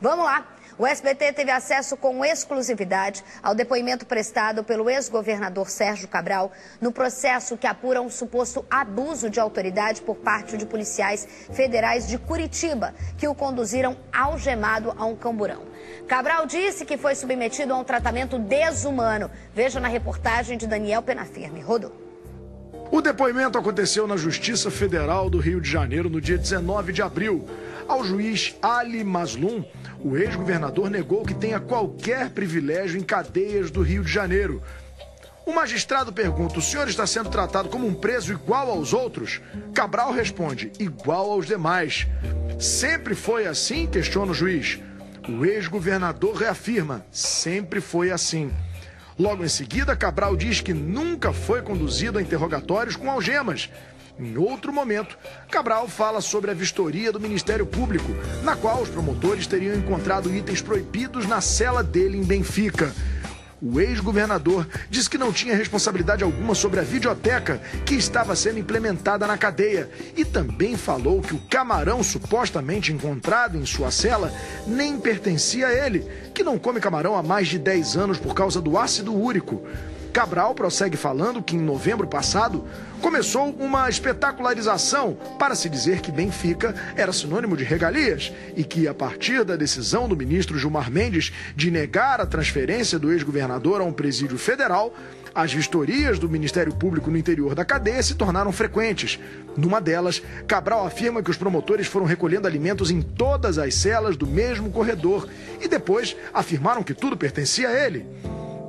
Vamos lá. O SBT teve acesso com exclusividade ao depoimento prestado pelo ex-governador Sérgio Cabral no processo que apura um suposto abuso de autoridade por parte de policiais federais de Curitiba, que o conduziram algemado a um camburão. Cabral disse que foi submetido a um tratamento desumano. Veja na reportagem de Daniel Penafirme. Rodou. O depoimento aconteceu na Justiça Federal do Rio de Janeiro no dia 19 de abril. Ao juiz Ali Mazlum, o ex-governador negou que tenha qualquer privilégio em cadeias do Rio de Janeiro. O magistrado pergunta: o senhor está sendo tratado como um preso igual aos outros? Cabral responde: igual aos demais. Sempre foi assim? Questiona o juiz. O ex-governador reafirma: sempre foi assim. Logo em seguida, Cabral diz que nunca foi conduzido a interrogatórios com algemas. Em outro momento, Cabral fala sobre a vistoria do Ministério Público, na qual os promotores teriam encontrado itens proibidos na cela dele em Benfica. O ex-governador disse que não tinha responsabilidade alguma sobre a videoteca que estava sendo implementada na cadeia e também falou que o camarão supostamente encontrado em sua cela nem pertencia a ele, que não come camarão há mais de 10 anos por causa do ácido úrico. Cabral prossegue falando que em novembro passado começou uma espetacularização para se dizer que Benfica era sinônimo de regalias e que, a partir da decisão do ministro Gilmar Mendes de negar a transferência do ex-governador a um presídio federal, as vistorias do Ministério Público no interior da cadeia se tornaram frequentes. Numa delas, Cabral afirma que os promotores foram recolhendo alimentos em todas as celas do mesmo corredor e depois afirmaram que tudo pertencia a ele.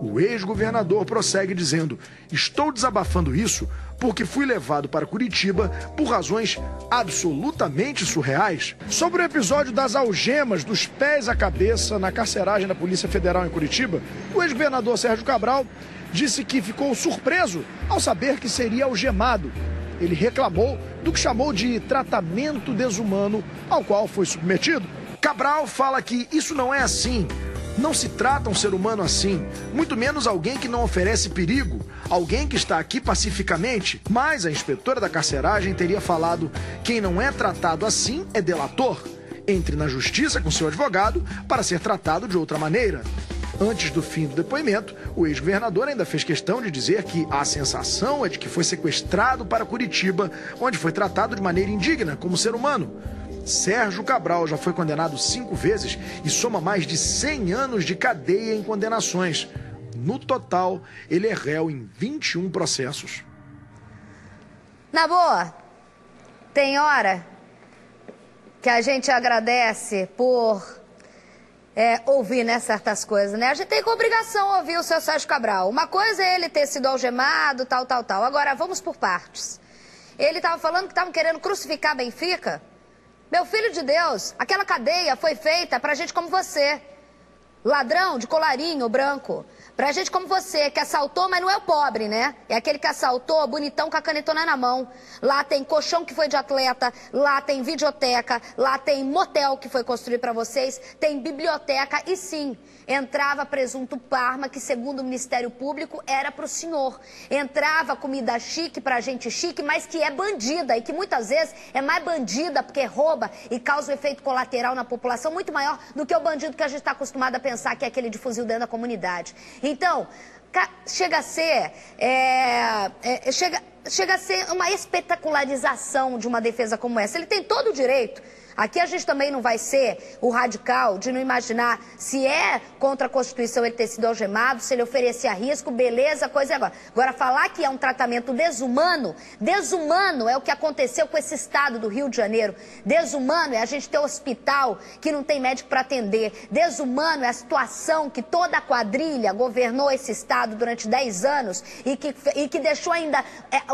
O ex-governador prossegue dizendo: estou desabafando isso porque fui levado para Curitiba por razões absolutamente surreais. Sobre o episódio das algemas dos pés à cabeça na carceragem da Polícia Federal em Curitiba, o ex-governador Sérgio Cabral disse que ficou surpreso ao saber que seria algemado. Ele reclamou do que chamou de tratamento desumano ao qual foi submetido. Cabral fala que isso não é assim. Não se trata um ser humano assim, muito menos alguém que não oferece perigo, alguém que está aqui pacificamente. Mas a inspetora da carceragem teria falado: quem não é tratado assim é delator. Entre na justiça com seu advogado para ser tratado de outra maneira. Antes do fim do depoimento, o ex-governador ainda fez questão de dizer que a sensação é de que foi sequestrado para Curitiba, onde foi tratado de maneira indigna, como ser humano. Sérgio Cabral já foi condenado 5 vezes e soma mais de 100 anos de cadeia em condenações. No total, ele é réu em 21 processos. Na boa, tem hora que a gente agradece por ouvir, né, certas coisas, né? A gente tem obrigação de ouvir o seu Sérgio Cabral. Uma coisa é ele ter sido algemado, tal. Agora, vamos por partes. Ele estava falando que estavam querendo crucificar Benfica. Meu filho de Deus, aquela cadeia foi feita pra gente como você. Ladrão de colarinho branco. Pra gente como você, que assaltou, mas não é o pobre, né? É aquele que assaltou, bonitão, com a canetona na mão. Lá tem colchão que foi de atleta, lá tem videoteca, lá tem motel que foi construído pra vocês, tem biblioteca e sim, entrava presunto Parma, que segundo o Ministério Público era pro senhor. Entrava comida chique pra gente chique, mas que é bandida e que muitas vezes é mais bandida porque rouba e causa um efeito colateral na população muito maior do que o bandido que a gente está acostumado a pensar que é aquele de fuzil dentro da comunidade. Então, chega a ser uma espetacularização de uma defesa como essa. Ele tem todo o direito. Aqui a gente também não vai ser o radical de não imaginar se é contra a Constituição ele ter sido algemado, se ele oferecia risco, beleza, coisa agora. Agora, falar que é um tratamento desumano é o que aconteceu com esse estado do Rio de Janeiro. Desumano é a gente ter hospital que não tem médico para atender. Desumano é a situação que toda a quadrilha governou esse estado durante 10 anos e que deixou ainda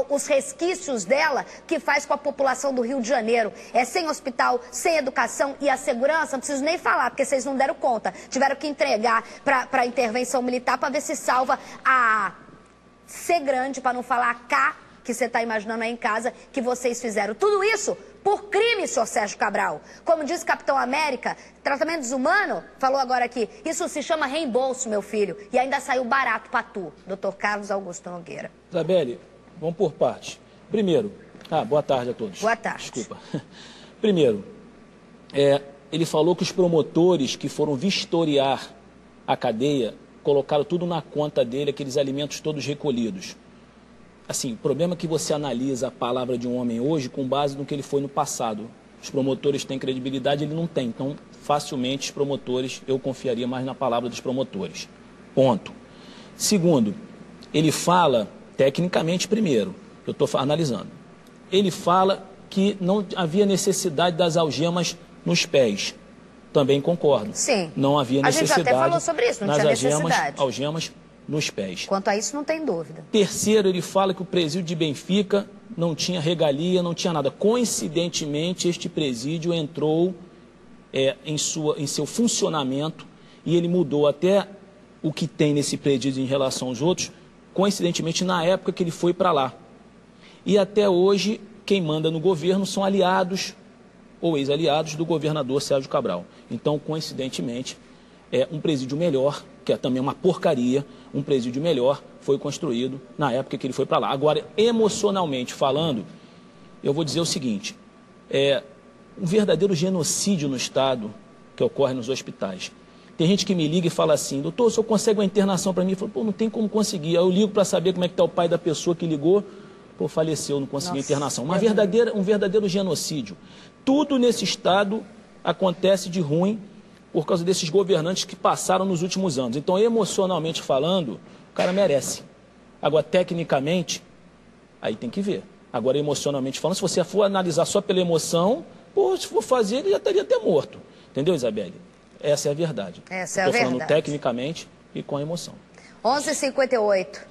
os resquícios dela, que faz com a população do Rio de Janeiro. É sem hospital, sem educação e a segurança, não preciso nem falar, porque vocês não deram conta. Tiveram que entregar para a intervenção militar para ver se salva a C grande, para não falar a K, que você está imaginando aí em casa, que vocês fizeram. Tudo isso por crime, senhor Sérgio Cabral. Como disse Capitão América, tratamento desumano, falou agora aqui, isso se chama reembolso, meu filho. E ainda saiu barato para tu, Dr. Carlos Augusto Nogueira. Isabelle, vamos por partes. Primeiro, boa tarde a todos. Boa tarde. Desculpa. Primeiro, ele falou que os promotores que foram vistoriar a cadeia colocaram tudo na conta dele, aqueles alimentos todos recolhidos. Assim, o problema é que você analisa a palavra de um homem hoje com base no que ele foi no passado. Os promotores têm credibilidade, ele não tem. Então, facilmente, os promotores, eu confiaria mais na palavra dos promotores. Ponto. Segundo, ele fala, tecnicamente, primeiro, eu estou analisando, ele fala que não havia necessidade das algemas nos pés. Também concordo. Sim. Não havia necessidade. A gente até falou sobre isso, não tinha necessidade. Algemas nos pés. Quanto a isso, não tem dúvida. Terceiro, ele fala que o presídio de Benfica não tinha regalia, não tinha nada. Coincidentemente, este presídio entrou em seu funcionamento e ele mudou até o que tem nesse presídio em relação aos outros, coincidentemente, na época que ele foi para lá. E até hoje, quem manda no governo são aliados ou ex-aliados do governador Sérgio Cabral. Então, coincidentemente, um presídio melhor, que é também uma porcaria, um presídio melhor foi construído na época que ele foi para lá. Agora, emocionalmente falando, eu vou dizer o seguinte, um verdadeiro genocídio no Estado que ocorre nos hospitais. Tem gente que me liga e fala assim, doutor, o senhor consegue uma internação para mim? Eu falo, pô, não tem como conseguir. Aí eu ligo para saber como é que está o pai da pessoa que ligou, pô, faleceu, não consegui internação. Um verdadeiro genocídio. Tudo nesse Estado acontece de ruim por causa desses governantes que passaram nos últimos anos. Então, emocionalmente falando, o cara merece. Agora, tecnicamente, aí tem que ver. Agora, emocionalmente falando, se você for analisar só pela emoção, pô, se for fazer, ele já estaria até morto. Entendeu, Isabelle? Essa é a verdade. Essa é a verdade. Estou falando tecnicamente e com a emoção. 11h58.